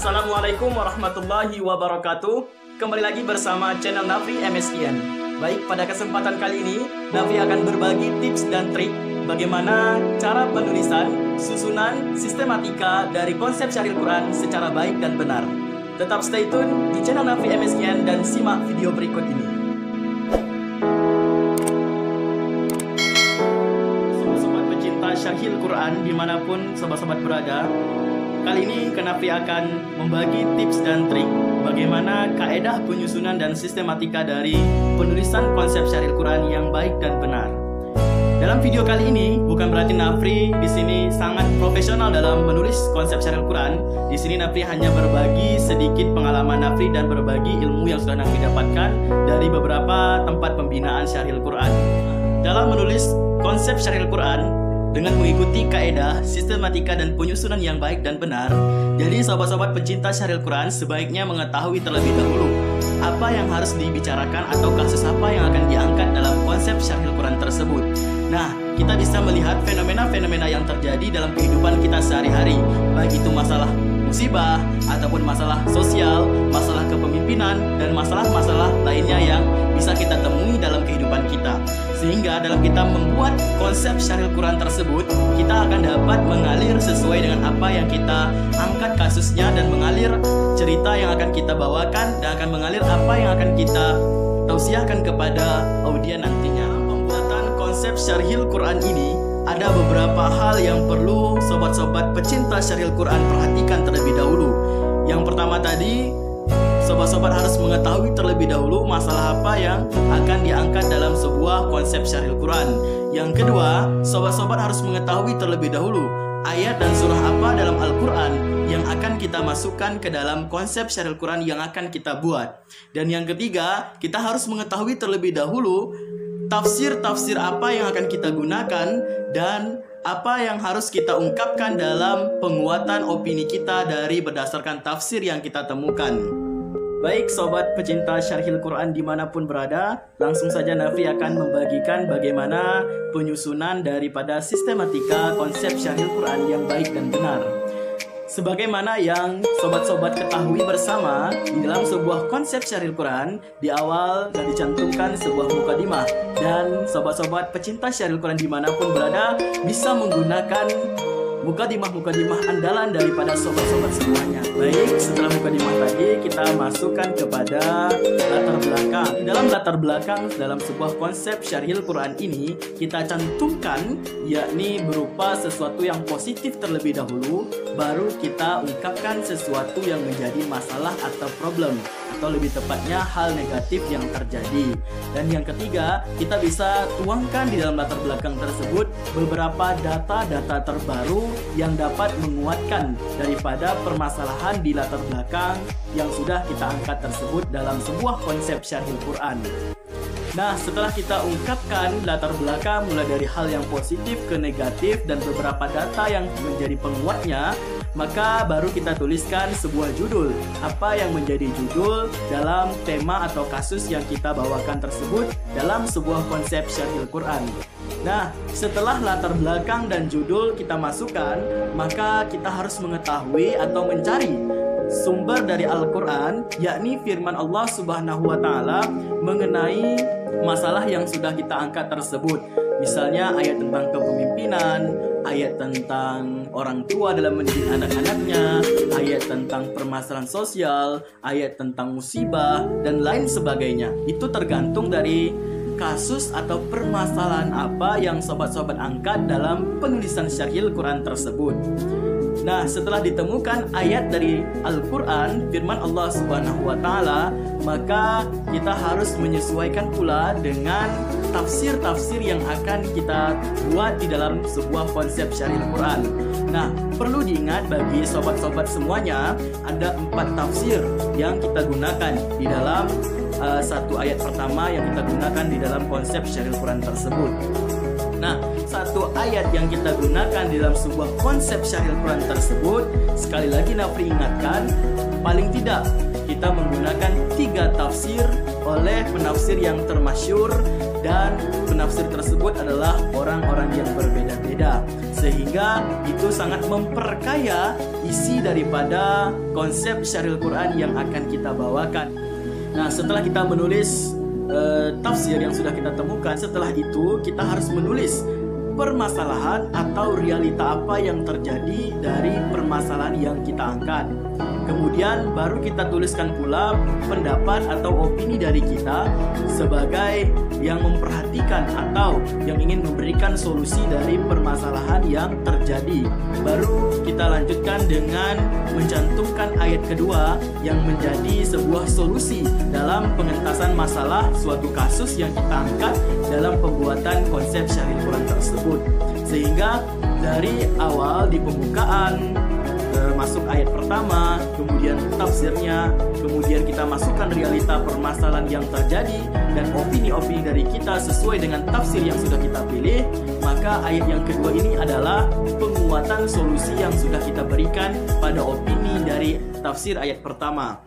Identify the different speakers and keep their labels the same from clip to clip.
Speaker 1: Assalamualaikum warahmatullahi wabarakatuh. Kembali lagi bersama channel Nafri MSkian. Baik, pada kesempatan kali ini Nafri akan berbagi tips dan trik bagaimana cara penulisan, susunan, sistematika dari konsep syarhil Quran secara baik dan benar. Tetap stay tune di channel Nafri MSkian dan simak video berikut ini. Sobat-sobat pecinta syarhil Quran dimanapun sobat-sobat berada, kali ini Nafri akan membagi tips dan trik bagaimana kaedah penyusunan dan sistematika dari penulisan konsep syarhil Quran yang baik dan benar. Dalam video kali ini bukan berarti Nafri di sini sangat profesional dalam menulis konsep syarhil Quran. Di sini Nafri hanya berbagi sedikit pengalaman Nafri dan berbagi ilmu yang sudah Nafri dapatkan dari beberapa tempat pembinaan syarhil Quran. Dalam menulis konsep syarhil Quran dengan mengikuti kaedah, sistematika, dan penyusunan yang baik dan benar, jadi sobat-sobat pencinta syarhil Quran sebaiknya mengetahui terlebih dahulu apa yang harus dibicarakan atau kasus apa yang akan diangkat dalam konsep syarhil Quran tersebut. Nah, kita bisa melihat fenomena-fenomena yang terjadi dalam kehidupan kita sehari-hari, baik itu masalah musibah, ataupun masalah sosial, masalah kepemimpinan, dan masalah-masalah lainnya yang bisa kita temui dalam kehidupan kita. Sehingga dalam kita membuat konsep syarhil Quran tersebut, kita akan dapat mengalir sesuai dengan apa yang kita angkat kasusnya dan mengalir cerita yang akan kita bawakan dan akan mengalir apa yang akan kita tausiahkan kepada audien nantinya. Pembuatan konsep syarhil Quran ini ada beberapa hal yang perlu sobat-sobat pecinta syarhil Quran perhatikan terlebih dahulu. Yang pertama tadi, sobat-sobat harus mengetahui terlebih dahulu masalah apa yang akan diangkat dalam sebuah konsep syarhil Quran. Yang kedua, sobat-sobat harus mengetahui terlebih dahulu ayat dan surah apa dalam Al-Quran yang akan kita masukkan ke dalam konsep syarhil Quran yang akan kita buat. Dan yang ketiga, kita harus mengetahui terlebih dahulu tafsir-tafsir apa yang akan kita gunakan dan apa yang harus kita ungkapkan dalam penguatan opini kita dari berdasarkan tafsir yang kita temukan. Baik sobat pecinta syarhil Quran dimanapun berada, langsung saja Nafri akan membagikan bagaimana penyusunan daripada sistematika konsep syarhil Quran yang baik dan benar. Sebagaimana yang sobat-sobat ketahui bersama, di dalam sebuah konsep syarhil Quran, di awal dan dicantumkan sebuah mukadimah. Dan sobat-sobat pecinta syarhil Quran dimanapun berada bisa menggunakan mukadimah-mukadimah andalan daripada sobat-sobat semuanya. Baik, setelah mukadimah tadi kita masukkan kepada latar belakang. Di dalam latar belakang dalam sebuah konsep syarhil Quran ini kita cantumkan yakni berupa sesuatu yang positif terlebih dahulu, baru kita ungkapkan sesuatu yang menjadi masalah atau problem, atau lebih tepatnya hal negatif yang terjadi. Dan yang ketiga, kita bisa tuangkan di dalam latar belakang tersebut beberapa data-data terbaru yang dapat menguatkan daripada permasalahan di latar belakang yang sudah kita angkat tersebut dalam sebuah konsep syarhil Quran. Nah, setelah kita ungkapkan latar belakang mulai dari hal yang positif ke negatif dan beberapa data yang menjadi penguatnya, maka baru kita tuliskan sebuah judul. Apa yang menjadi judul dalam tema atau kasus yang kita bawakan tersebut dalam sebuah konsep syarhil Quran. Nah, setelah latar belakang dan judul kita masukkan, maka kita harus mengetahui atau mencari sumber dari Al-Quran, yakni firman Allah Subhanahu wa Ta'ala mengenai masalah yang sudah kita angkat tersebut. Misalnya ayat tentang kepemimpinan, ayat tentang orang tua dalam mendidik anak-anaknya, ayat tentang permasalahan sosial, ayat tentang musibah, dan lain sebagainya. Itu tergantung dari kasus atau permasalahan apa yang sobat-sobat angkat dalam penulisan syarhil Quran tersebut. Nah, setelah ditemukan ayat dari Al-Quran, firman Allah Subhanahu wa Ta'ala, maka kita harus menyesuaikan pula dengan tafsir-tafsir yang akan kita buat di dalam sebuah konsep syarhil Quran. Nah, perlu diingat bagi sobat-sobat semuanya, ada 4 tafsir yang kita gunakan di dalam satu ayat pertama yang kita gunakan di dalam konsep syarhil Quran tersebut. Nah, satu ayat yang kita gunakan di dalam sebuah konsep syarhil Quran tersebut, sekali lagi Nafri ingatkan, paling tidak kita menggunakan 3 tafsir oleh penafsir yang termasyhur, dan penafsir tersebut adalah orang-orang yang berbeda-beda, sehingga itu sangat memperkaya isi daripada konsep Syarhil Quran yang akan kita bawakan. Nah, setelah kita menulis tafsir yang sudah kita temukan, setelah itu kita harus menulis permasalahan atau realita apa yang terjadi dari permasalahan yang kita angkat. Kemudian baru kita tuliskan pula pendapat atau opini dari kita sebagai yang memperhatikan atau yang ingin memberikan solusi dari permasalahan yang terjadi. Baru kita lanjutkan dengan mencantumkan ayat kedua yang menjadi sebuah solusi dalam pengentasan masalah suatu kasus yang kita angkat dalam pembuatan konsep Syarhil Quran tersebut. Sehingga dari awal di pembukaan masuk ayat pertama, kemudian tafsirnya, kemudian kita masukkan realita permasalahan yang terjadi dan opini-opini dari kita sesuai dengan tafsir yang sudah kita pilih. Maka ayat yang kedua ini adalah penguatan solusi yang sudah kita berikan pada opini dari tafsir ayat pertama.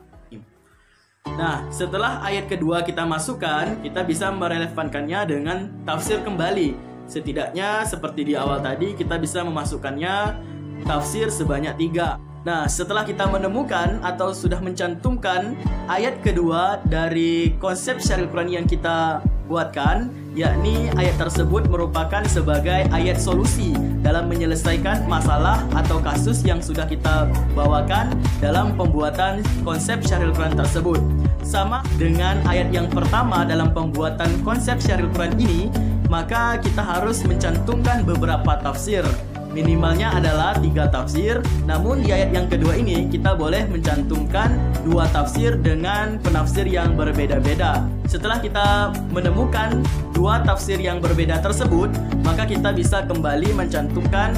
Speaker 1: Nah, setelah ayat kedua kita masukkan, kita bisa merelevankannya dengan tafsir kembali. Setidaknya seperti di awal tadi, kita bisa memasukkannya tafsir sebanyak 3. Nah, setelah kita menemukan atau sudah mencantumkan ayat kedua dari konsep Syarhil Quran yang kita buatkan, yakni ayat tersebut merupakan sebagai ayat solusi dalam menyelesaikan masalah atau kasus yang sudah kita bawakan dalam pembuatan konsep Syarhil Quran tersebut. Sama dengan ayat yang pertama dalam pembuatan konsep Syarhil Quran ini, maka kita harus mencantumkan beberapa tafsir. Minimalnya adalah 3 tafsir. Namun di ayat yang kedua ini kita boleh mencantumkan 2 tafsir dengan penafsir yang berbeda-beda. Setelah kita menemukan 2 tafsir yang berbeda tersebut, maka kita bisa kembali mencantumkan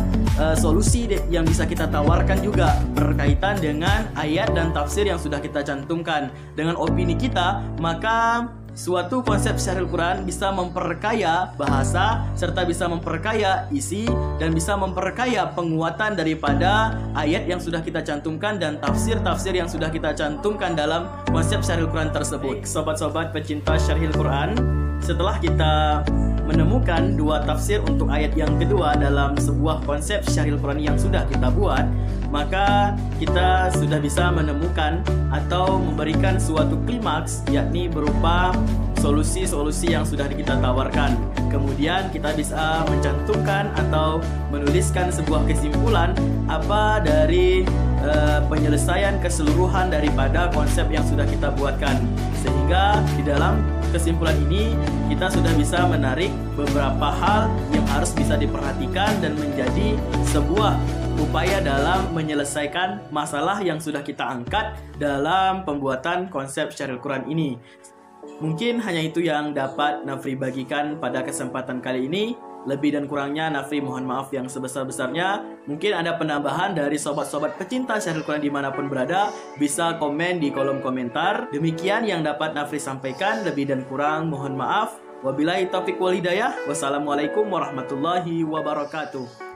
Speaker 1: solusi yang bisa kita tawarkan juga berkaitan dengan ayat dan tafsir yang sudah kita cantumkan. Dengan opini kita, maka suatu konsep Syarhil Quran bisa memperkaya bahasa serta bisa memperkaya isi dan bisa memperkaya penguatan daripada ayat yang sudah kita cantumkan dan tafsir-tafsir yang sudah kita cantumkan dalam konsep Syarhil Quran tersebut. Sobat-sobat pecinta Syarhil Quran, setelah kita menemukan 2 tafsir untuk ayat yang kedua dalam sebuah konsep Syarhil Quran yang sudah kita buat, maka kita sudah bisa menemukan atau memberikan suatu klimaks, yakni berupa solusi-solusi yang sudah kita tawarkan. Kemudian kita bisa mencantumkan atau menuliskan sebuah kesimpulan apa dari penyelesaian keseluruhan daripada konsep yang sudah kita buatkan. Sehingga di dalam kesimpulan ini kita sudah bisa menarik beberapa hal yang harus bisa diperhatikan dan menjadi sebuah upaya dalam menyelesaikan masalah yang sudah kita angkat dalam pembuatan konsep Syarhil Quran ini. Mungkin hanya itu yang dapat Nafri bagikan pada kesempatan kali ini. Lebih dan kurangnya Nafri mohon maaf yang sebesar-besarnya. Mungkin ada penambahan dari sobat-sobat pecinta Syarhil Quran dimanapun berada, bisa komen di kolom komentar. Demikian yang dapat Nafri sampaikan. Lebih dan kurang mohon maaf. Wabillahi taufiq wal hidayah. Wassalamualaikum warahmatullahi wabarakatuh.